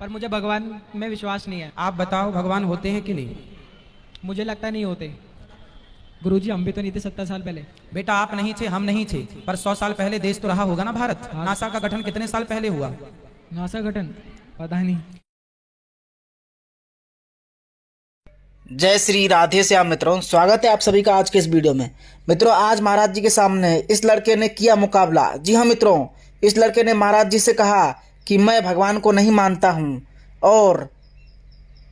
पर मुझे भगवान में विश्वास नहीं है। आप बताओ भगवान होते हैं कि नहीं? मुझे लगता नहीं होते। गुरुजी हम भी तो नहीं थे 70 साल पहले। बेटा आप नहीं थे, हम नहीं थे, पर 100 साल पहले देश तो रहा होगा ना भारत। हाँ। नासा का गठन कितने साल पहले हुआ? नासा गठन पता नहीं। जय श्री राधे श्याम मित्रों, स्वागत है आप सभी का आज के इस वीडियो में। मित्रों आज महाराज जी के सामने इस लड़के ने किया मुकाबला। जी हाँ मित्रों, इस लड़के ने महाराज जी से कहा कि मैं भगवान को नहीं मानता हूँ और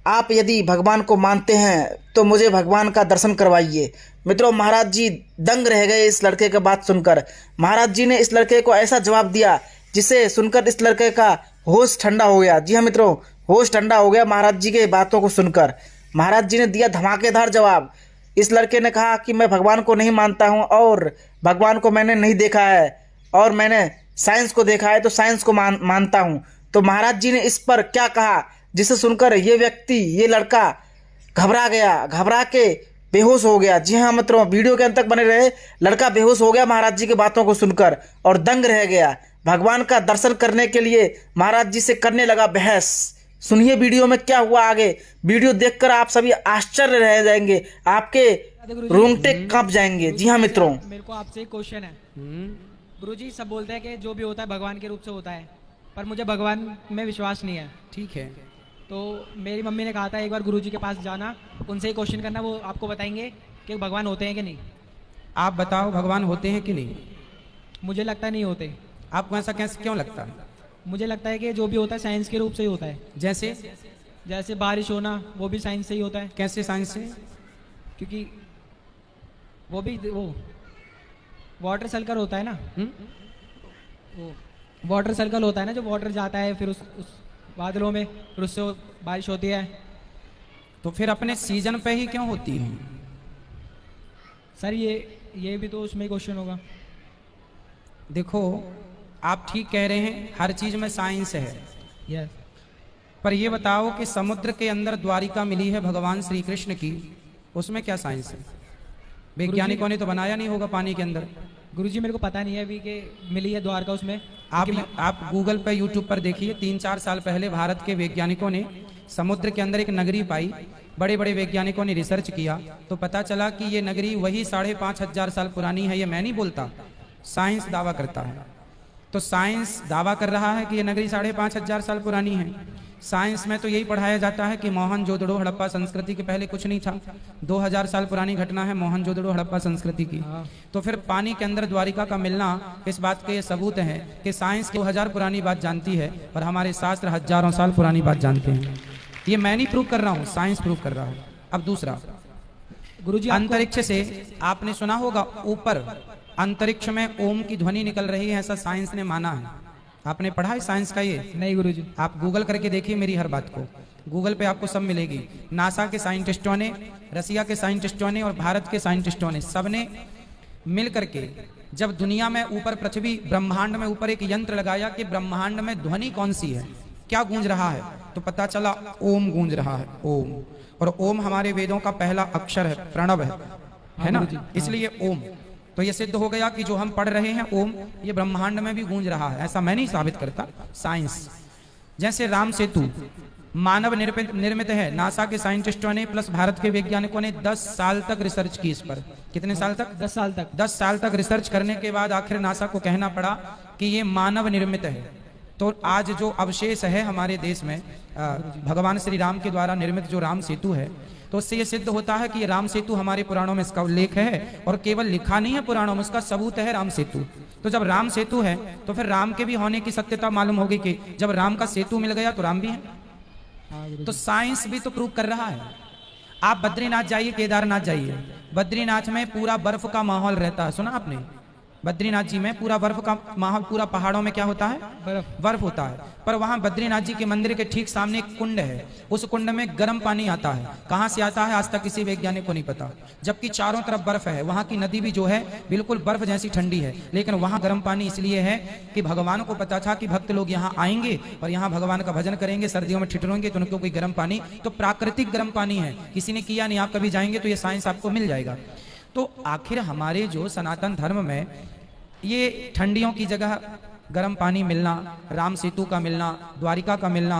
आप यदि भगवान को मानते हैं तो मुझे भगवान का दर्शन करवाइए। मित्रों महाराज जी दंग रह गए इस लड़के की बात सुनकर। महाराज जी ने इस लड़के को ऐसा जवाब दिया जिसे सुनकर इस लड़के का होश ठंडा हो गया। जी हाँ मित्रों, होश ठंडा हो गया महाराज जी के बातों को सुनकर। महाराज जी ने दिया धमाकेदार जवाब। इस लड़के ने कहा कि मैं भगवान को नहीं मानता हूँ और भगवान को मैंने नहीं देखा है और मैंने साइंस को देखा है तो साइंस को मानता हूँ। तो महाराज जी ने इस पर क्या कहा जिसे सुनकर ये व्यक्ति, ये लड़का घबरा गया, घबरा के बेहोश हो गया। जी हाँ मित्रों, वीडियो के अंत तक बने रहे। लड़का बेहोश हो गया महाराज जी की बातों को सुनकर और दंग रह गया। भगवान का दर्शन करने के लिए महाराज जी से करने लगा बहस। सुनिए वीडियो में क्या हुआ आगे। वीडियो देखकर आप सभी आश्चर्य रह जाएंगे, आपके रोंगटे कांप जाएंगे। जी हाँ मित्रों, मेरे को आपसे एक क्वेश्चन है। गुरुजी सब बोलते हैं कि जो भी होता है भगवान के रूप से होता है, पर मुझे भगवान में विश्वास नहीं है। ठीक है, तो मेरी मम्मी ने कहा था एक बार गुरुजी के पास जाना, उनसे ही क्वेश्चन करना, वो आपको बताएंगे कि भगवान होते हैं कि नहीं। आप बताओ भगवान होते हैं कि नहीं? मुझे लगता नहीं होते। आपको ऐसा कैसे क्यों लगता है? मुझे लगता है कि जो भी होता है साइंस के रूप से ही होता है। जैसे बारिश होना वो भी साइंस से ही होता है, कैसे साइंस से? क्योंकि वो वाटर सर्कल होता है ना। वो वाटर सर्कल होता है ना, जो वाटर जाता है फिर उस बादलों में, फिर उससे बारिश होती है। तो फिर अपने सीजन पे ही क्यों होती है? सर ये भी तो उसमें क्वेश्चन होगा। देखो आप ठीक कह रहे हैं, हर चीज में साइंस है। यस। पर ये बताओ कि समुद्र के अंदर द्वारिका मिली है भगवान श्री कृष्ण की, उसमें क्या साइंस है? वैज्ञानिकों ने तो बनाया नहीं होगा पानी के अंदर। गुरुजी मेरे को पता नहीं है अभी कि मिली है द्वारका उसमें। आप गूगल पर यूट्यूब पर देखिए, 3-4 साल पहले भारत के वैज्ञानिकों ने समुद्र के अंदर एक नगरी पाई। बड़े बड़े वैज्ञानिकों ने रिसर्च किया तो पता चला कि ये नगरी वही 5,500 साल पुरानी है। ये मैं नहीं बोलता, साइंस दावा करता है। तो साइंस दावा कर रहा है कि ये नगरी 5,500 साल पुरानी है। साइंस में तो यही पढ़ाया जाता है कि मोहनजोदड़ो हड़प्पा संस्कृति के पहले कुछ नहीं था। 2000 साल पुरानी घटना है मोहनजोदड़ो हड़प्पा संस्कृति की। तो फिर पानी के अंदर द्वारिका का मिलना, इस बात के ये सबूत है कि साइंस 2000 पुरानी बात जानती है पर हमारे शास्त्र हजारों साल पुरानी बात जानते हैं। ये मैं नहीं प्रूव कर रहा हूँ, साइंस प्रूव कर रहा है। अब दूसरा, गुरुजी अंतरिक्ष से आपने सुना होगा ऊपर अंतरिक्ष में ओम की ध्वनि निकल रही है, ऐसा साइंस ने माना है। आपने पढ़ा है साइंस का ये? नहीं गुरुजी। आप गूगल करके देखिए मेरी हर बात को, गूगल पे आपको सब मिलेगी। नासा के साइंटिस्टों ने, रसिया के साइंटिस्टों ने और भारत के साइंटिस्टों ने, सबने मिल करके जब दुनिया में ऊपर पृथ्वी ब्रह्मांड में ऊपर एक यंत्र लगाया कि ब्रह्मांड में ध्वनि कौन सी है, क्या गूंज रहा है, तो पता चला ओम गूंज रहा है। ओम, और ओम हमारे वेदों का पहला अक्षर है, प्रणव है ना, इसलिए ओम। तो ये सिद्ध हो गया कि जो हम पढ़ रहे हैं ओम, ये ब्रह्मांड में भी गूंज रहा है। ऐसा मैं नहीं साबित करता, साइंस। जैसे राम सेतु मानव निर्मित है, नासा के साइंटिस्टों ने प्लस भारत के वैज्ञानिकों ने 10 साल तक रिसर्च की इस पर। कितने साल तक? 10 साल तक। 10 साल तक रिसर्च करने के बाद आखिर नासा को कहना पड़ा कि ये मानव निर्मित है। तो आज जो अवशेष है हमारे देश में भगवान श्री राम के द्वारा निर्मित जो राम सेतु है, तो उससे ये सिद्ध होता है कि ये राम सेतु हमारे पुराणों में इसका उल्लेख है और केवल लिखा नहीं है पुराणों में, उसका सबूत है राम सेतु। तो जब राम सेतु है तो फिर राम के भी होने की सत्यता मालूम होगी कि जब राम का सेतु मिल गया तो राम भी है। तो साइंस भी तो प्रूव कर रहा है। आप बद्रीनाथ जाइए, केदारनाथ जाइए, बद्रीनाथ में पूरा बर्फ का माहौल रहता है, सुना आपने? बद्रीनाथ जी में पूरा बर्फ का माहौल, पूरा पहाड़ों में क्या होता है? बर्फ होता है। पर वहां बद्रीनाथ जी के मंदिर के ठीक सामने एक कुंड है, उस कुंड में गर्म पानी आता है। कहां से आता है आज तक किसी वैज्ञानिक को नहीं पता, जबकि चारों तरफ बर्फ है। वहां की नदी भी जो है बिल्कुल बर्फ जैसी ठंडी है, लेकिन वहां गर्म पानी इसलिए है कि भगवान को पता था कि भक्त लोग यहाँ आएंगे और यहाँ भगवान का भजन करेंगे, सर्दियों में ठिठुरेंगे, तो उनको कोई गर्म पानी, तो प्राकृतिक गर्म पानी है, किसी ने किया नहीं। आप कभी जाएंगे तो ये साइंस आपको मिल जाएगा। तो आखिर हमारे जो सनातन धर्म में ये ठंडियों की जगह गर्म पानी मिलना, राम सेतु का मिलना, द्वारिका का मिलना,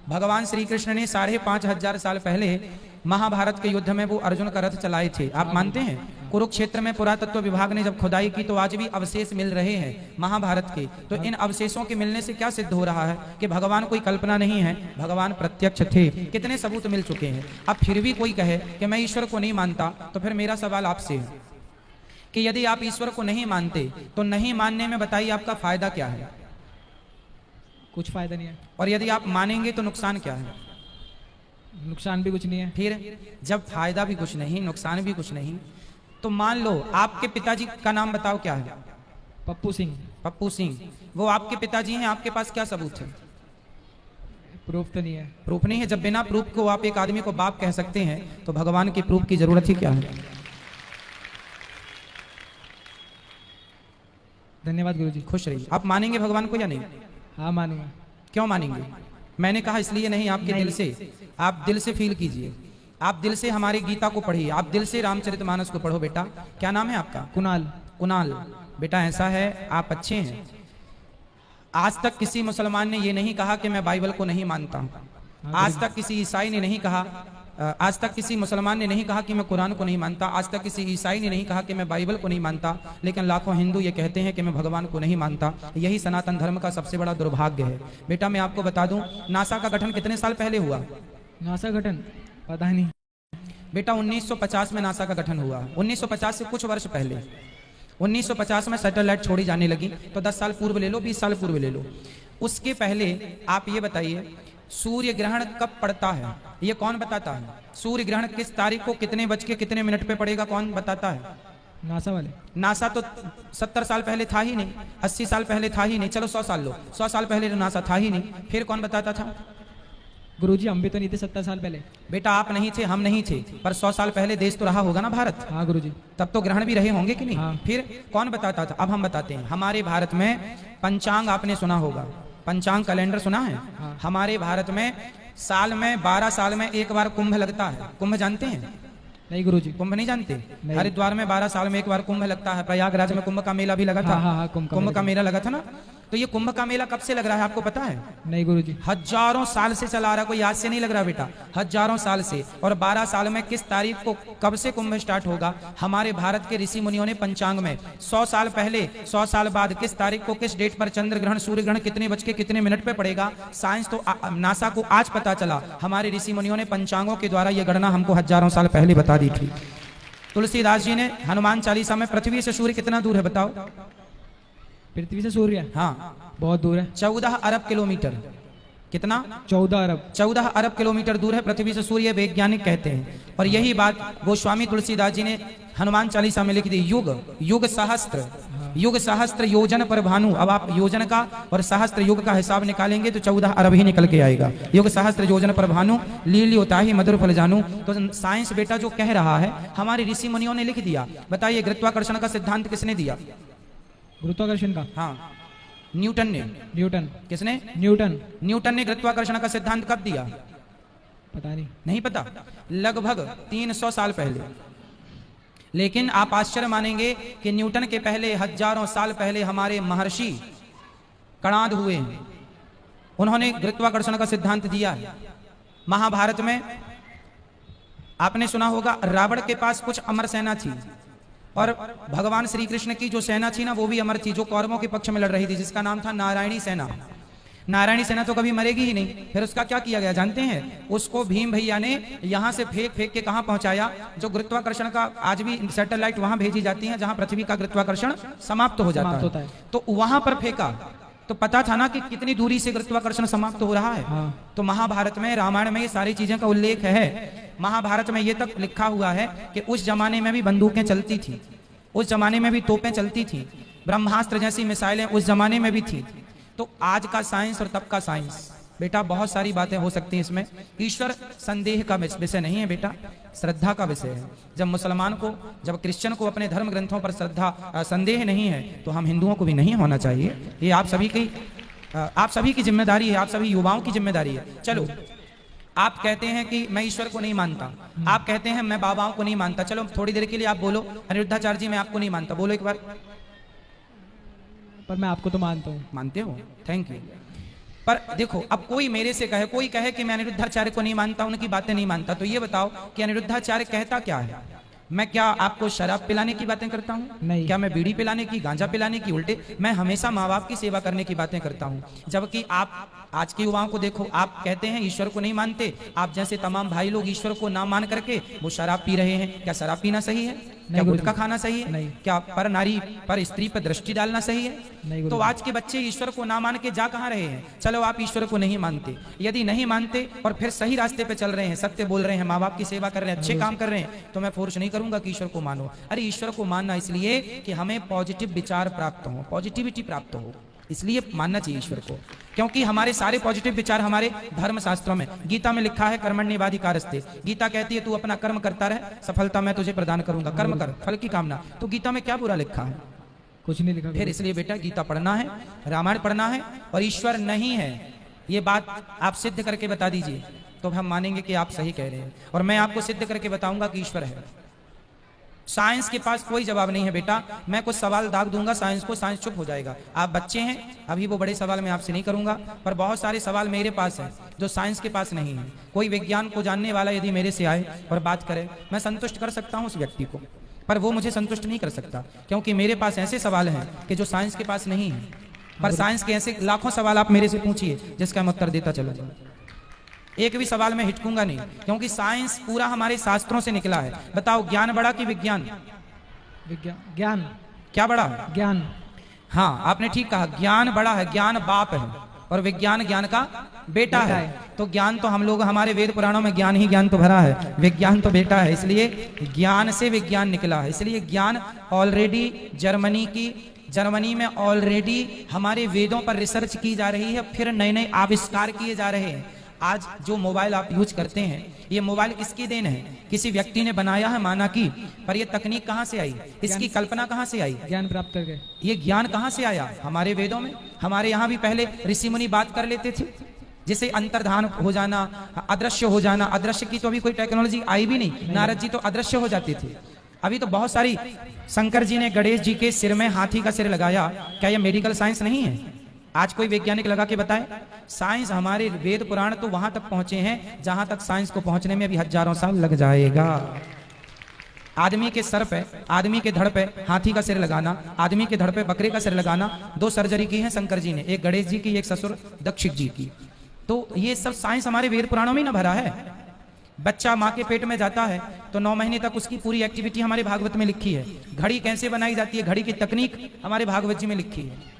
भगवान श्री कृष्ण ने 5,500 साल पहले महाभारत के युद्ध में वो अर्जुन का रथ चलाए थे। आप मानते हैं? कुरुक्षेत्र में पुरातत्व विभाग ने जब खुदाई की तो आज भी अवशेष मिल रहे हैं महाभारत के। तो इन अवशेषों के मिलने से क्या सिद्ध हो रहा है कि भगवान कोई कल्पना नहीं है, भगवान प्रत्यक्ष थे। कितने सबूत मिल चुके हैं। अब फिर भी कोई कहे कि मैं ईश्वर को नहीं मानता, तो फिर मेरा सवाल आपसे है कि यदि आप ईश्वर को नहीं मानते तो नहीं मानने में बताइए आपका फायदा क्या है? कुछ फायदा नहीं है। और यदि आप मानेंगे तो नुकसान क्या है? नुकसान भी कुछ नहीं है। फिर जब फायदा भी कुछ नहीं, नुकसान भी कुछ नहीं, तो मान लो आपके पिताजी का नाम बताओ क्या है? पप्पू सिंह। पप्पू सिंह, वो आपके पिताजी हैं। आपके पास क्या सबूत है? प्रूफ तो नहीं है। प्रूफ नहीं है। जब बिना प्रूफ को आप एक आदमी को बाप कह सकते हैं तो भगवान की प्रूफ की जरूरत ही क्या है? धन्यवाद गुरुजी। खुश रहिए। आप मानेंगे भगवान को या नहीं? हाँ मानूंगा। क्यों मानेंगे? मैंने कहा इसलिए नहीं, आपके दिल से, आप दिल से फील कीजिए, आप दिल से हमारे गीता को पढ़िए, आप दिल से रामचरितमानस को पढ़ो। बेटा क्या नाम है आपका? कुणाल। कुणाल, बेटा ऐसा है, आप अच्छे हैं। आज तक किसी मुसलमान ने ये नहीं कहा कि मैं बाइबल को नहीं मानता हूं। आज तक किसी ईसाई ने नहीं कहा, आज तक किसी मुसलमान ने नहीं कहा कि मैं कुरान को नहीं मानता। आज तक किसी ईसाई ने नहीं कहा कि मैं बाइबल को नहीं मानता। लेकिन लाखों हिंदू ये कहते हैं कि मैं भगवान को नहीं मानता। यही सनातन धर्म का सबसे बड़ा दुर्भाग्य है। बेटा मैं आपको बता दूं, नासा का गठन कितने साल पहले हुआ? नासा गठन पता नहीं बेटा 1950 में नासा का गठन हुआ। 1950 से कुछ वर्ष पहले 1950 में सैटेलाइट छोड़ी जाने लगी। तो 10 साल पूर्व ले लो, 20 साल पूर्व ले लो। उसके पहले आप ये बताइए सूर्य ग्रहण कब पड़ता है? ये कौन बताता है? सूर्य ग्रहण किस तारीख को कितने बज के कितने मिनट पे पड़ेगा, कौन बताता है? नासा वाले। नासा तो 70 साल पहले था ही नहीं, 80 साल पहले था ही नहीं। चलो 100 साल लो, 100 साल पहले तो नासा था ही नहीं। फिर कौन बताता था? गुरुजी हम भी तो नहीं थे 70 साल पहले। बेटा आप नहीं थे, हम नहीं थे, पर 100 साल पहले देश तो रहा होगा ना भारत। हाँ गुरुजी। तब तो ग्रहण भी रहे होंगे कि नहीं? हाँ। फिर कौन बताता था? अब हम बताते हैं। हमारे भारत में पंचांग आपने सुना होगा, पंचांग कैलेंडर सुना है? हाँ। हमारे भारत में साल में 12 साल में एक बार कुंभ लगता है। कुंभ जानते हैं? नहीं गुरुजी। कुंभ नहीं जानते? नहीं। हरिद्वार में 12 साल में एक बार कुंभ लगता है। प्रयागराज में कुंभ का मेला भी लगा था। हाँ, कुंभ का मेला लगा था ना। तो ये कुंभ का मेला कब से लग रहा है आपको पता है? नहीं गुरुजी। हजारों साल से चला आ रहा, कोई आज से नहीं लग रहा बेटा, हजारों साल से। और 12 साल में किस तारीख को कब से कुंभ स्टार्ट होगा? हमारे भारत के ऋषि मुनियों ने पंचांग में 100 साल पहले 100 साल बाद किस तारीख को किस डेट पर चंद्र ग्रहण सूर्य ग्रहण कितने बज के कितने मिनट पे पड़ेगा, साइंस तो नासा को आज पता चला। हमारे ऋषि मुनियों ने पंचांगों के द्वारा यह गणना हमको हजारों साल पहले बता दी थी। तुलसीदास जी ने हनुमान चालीसा में पृथ्वी से सूर्य कितना दूर है बताओ? पृथ्वी से सूर्य? हाँ बहुत दूर है। 14 अरब किलोमीटर। कितना? 14 अरब। 14 अरब किलोमीटर दूर है पृथ्वी से सूर्य, वैज्ञानिक कहते हैं। और यही बात गोस्वामी तुलसीदास जी ने हनुमान चालीसा में लिख दी। युग युग सहस्त्र, युग सहस्त्र योजन पर भानु। अब आप योजन का और सहस्त्र युग का हिसाब निकालेंगे तो 14 अरब ही निकल के आएगा। युग सहस्त्र योजन पर भानु लीली होता ही मधुर फल जानू। तो साइंस बेटा जो कह रहा है हमारे ऋषि मुनियों ने लिख दिया। बताइए गुरुत्वाकर्षण का सिद्धांत किसने दिया? गुरुत्वाकर्षण का? हाँ न्यूटन ने। न्यूटन। किसने? न्यूटन। न्यूटन ने गुरुत्वाकर्षण का सिद्धांत कब दिया? पता नहीं। नहीं पता? लगभग 300 साल पहले। लेकिन आप आश्चर्य मानेंगे कि न्यूटन के पहले हजारों साल पहले हमारे महर्षि कणाद हुए हैं, उन्होंने गुरुत्वाकर्षण का सिद्धांत दिया है। महाभारत में आपने सुना होगा रावण के पास कुछ अमर सेना थी और भगवान श्री कृष्ण की जो सेना थी ना वो भी अमर थी, जो कौरवों के पक्ष में लड़ रही थी, जिसका नाम था नारायणी सेना। नारायणी सेना तो कभी मरेगी ही नहीं। फिर उसका क्या किया गया जानते हैं? उसको भीम भैया ने यहां से फेंक फेंक के कहां पहुंचाया? जो गुरुत्वाकर्षण का आज भी सैटेलाइट वहां भेजी जाती है जहां पृथ्वी का गुरुत्वाकर्षण समाप्त हो जाता है, तो वहां पर फेंका। तो पता था ना कि कितनी दूरी से गुरुत्वाकर्षण समाप्त हो रहा है। हाँ। तो महाभारत में रामायण में ये सारी चीजें का उल्लेख है। महाभारत में ये तक लिखा हुआ है कि उस जमाने में भी बंदूकें चलती थी, उस जमाने में भी तोपें चलती थी, ब्रह्मास्त्र जैसी मिसाइलें उस जमाने में भी थी। तो आज का साइंस और तब का साइंस बेटा बहुत सारी बातें हो सकती हैं इसमें। ईश्वर संदेह का विषय नहीं है बेटा, श्रद्धा का विषय है। जब मुसलमान को, जब क्रिश्चियन को अपने धर्म ग्रंथों पर श्रद्धा संदेह नहीं है तो हम हिंदुओं को भी नहीं होना चाहिए। ये आप सभी की जिम्मेदारी है, आप सभी युवाओं की जिम्मेदारी है। चलो आप कहते हैं कि मैं ईश्वर को नहीं मानता, आप कहते हैं मैं बाबाओं को नहीं मानता। चलो थोड़ी देर के लिए आप बोलो अनिरुद्धाचार्य जी मैं आपको नहीं मानता, बोलो एक बार। पर मैं आपको तो मानता हूँ। मानते हो? Thank you. पर देखो, अब कोई मेरे से कहे, कोई कहे कि मैं अनिरुद्धाचार्य को नहीं मानता, उनकी बातें नहीं मानता, तो ये बताओ कि अनिरुद्धाचार्य कहता क्या है? मैं क्या आपको शराब पिलाने की बातें करता हूँ? नहीं। क्या मैं बीड़ी पिलाने की, गांजा पिलाने की? उल्टे मैं हमेशा माँ बाप की सेवा करने की बातें करता हूँ। जबकि आप आज के युवाओं को देखो, आप कहते हैं ईश्वर को नहीं मानते, आप जैसे तमाम भाई लोग ईश्वर को ना मान करके वो शराब पी रहे हैं। क्या शराब पीना सही है? क्या गुटखा खाना सही है? नहीं। क्या पर नारी पर स्त्री पर दृष्टि डालना सही है? नहीं। तो आज के बच्चे ईश्वर को ना मान के जा कहाँ रहे हैं? चलो आप ईश्वर को नहीं मानते, यदि नहीं मानते और फिर सही रास्ते पे चल रहे हैं, सत्य बोल रहे हैं, माँ बाप की सेवा कर रहे हैं, अच्छे काम कर रहे हैं, तो मैं फोर्स नहीं करूंगा कि ईश्वर को मानो। अरे ईश्वर को मानना इसलिए कि हमें पॉजिटिव विचार प्राप्त हो, पॉजिटिविटी प्राप्त हो, इसलिए मानना चाहिए ईश्वर को। क्योंकि हमारे सारे पॉजिटिव विचार हमारे धर्म शास्त्रों में, गीता में लिखा है कर्मण्येवाधिकारस्ते। गीता कहती है तू अपना कर्म करता रह, सफलता मैं तुझे प्रदान करूंगा, कर्म कर, फल की कामना। तो गीता में क्या बुरा लिखा है? कुछ नहीं लिखा। फिर इसलिए बेटा गीता पढ़ना है, रामायण पढ़ना है, और ईश्वर नहीं है ये बात आप सिद्ध करके बता दीजिए, तो हम मानेंगे कि आप सही कह रहे हैं, और मैं आपको सिद्ध करके बताऊंगा कि ईश्वर है। साइंस के पास कोई जवाब नहीं है बेटा। मैं कुछ सवाल दाग दूंगा साइंस को, साइंस चुप हो जाएगा। आप बच्चे हैं, अभी वो बड़े सवाल मैं आपसे नहीं करूंगा, पर बहुत सारे सवाल मेरे पास हैं जो साइंस के पास नहीं है। कोई विज्ञान को जानने वाला यदि मेरे से आए और बात करे, मैं संतुष्ट कर सकता हूं उस व्यक्ति को, पर वो मुझे संतुष्ट नहीं कर सकता, क्योंकि मेरे पास ऐसे सवाल हैं कि जो साइंस के पास नहीं है। पर साइंस के ऐसे लाखों सवाल आप मेरे से पूछिए जिसका मैं उत्तर देता चलूंगा, एक भी सवाल में हिचकूंगा नहीं, क्योंकि साइंस पूरा हमारे शास्त्रों से निकला है। बताओ ज्ञान बड़ा कि विज्ञान? ज्ञान। क्या बड़ा है? ज्ञान। हाँ, आपने ठीक कहा, ज्ञान बड़ा है, ज्ञान बाप है और विज्ञान ज्ञान का बेटा है। तो ज्ञान तो हम लोग, हमारे वेद पुराणों में ज्ञान ही ज्ञान तो भरा है, विज्ञान तो बेटा है, इसलिए ज्ञान से विज्ञान निकला है। इसलिए ज्ञान ऑलरेडी जर्मनी में ऑलरेडी हमारे वेदों पर रिसर्च की जा रही है, फिर नए नए आविष्कार किए जा रहे हैं। आज जो मोबाइल आप यूज करते हैं, ये मोबाइल किसकी देन है? किसी व्यक्ति ने बनाया है, माना कि, पर ये तकनीक कहाँ से आई? इसकी कल्पना कहाँ से आई? ज्ञान प्राप्त करके। ये ज्ञान कहाँ से आया? हमारे वेदों में। हमारे यहाँ भी पहले ऋषि मुनि बात कर लेते थे, जिसे अंतर्धान हो जाना, अदृश्य हो जाना। अदृश्य की तो अभी कोई टेक्नोलॉजी आई भी नहीं, नारद जी तो अदृश्य हो जाते थे। अभी तो बहुत सारी, शंकर जी ने गणेश जी के सिर में हाथी का सिर लगाया, क्या यह मेडिकल साइंस नहीं है? आज कोई वैज्ञानिक लगा के बताए? साइंस, हमारे वेद पुराण तो वहां तक पहुंचे हैं जहां तक साइंस को पहुंचने में अभी हजारों साल लग जाएगा। आदमी के सर पे, आदमी के धड़ पे हाथी का सिर लगाना, आदमी के धड़ पे बकरे का सिर लगाना, 2 सर्जरी की है शंकर जी ने, एक गणेश जी की, एक ससुर दक्षिण जी की। तो ये सब साइंस हमारे वेद पुराणों में ना भरा है। बच्चा माँ के पेट में जाता है तो 9 महीने तक उसकी पूरी एक्टिविटी हमारे भागवत में लिखी है। घड़ी कैसे बनाई जाती है, घड़ी की तकनीक हमारे भागवत जी में लिखी है।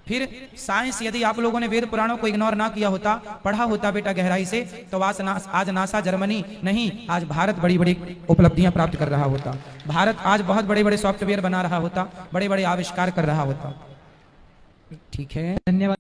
फिर साइंस, यदि आप लोगों ने वेद पुराणों को इग्नोर ना किया होता, पढ़ा होता बेटा गहराई से, तो आज नासा जर्मनी नहीं, आज भारत बड़ी बड़ी उपलब्धियां प्राप्त कर रहा होता। भारत आज बहुत बड़े बड़े सॉफ्टवेयर बना रहा होता, बड़े बड़े आविष्कार कर रहा होता। ठीक है, धन्यवाद।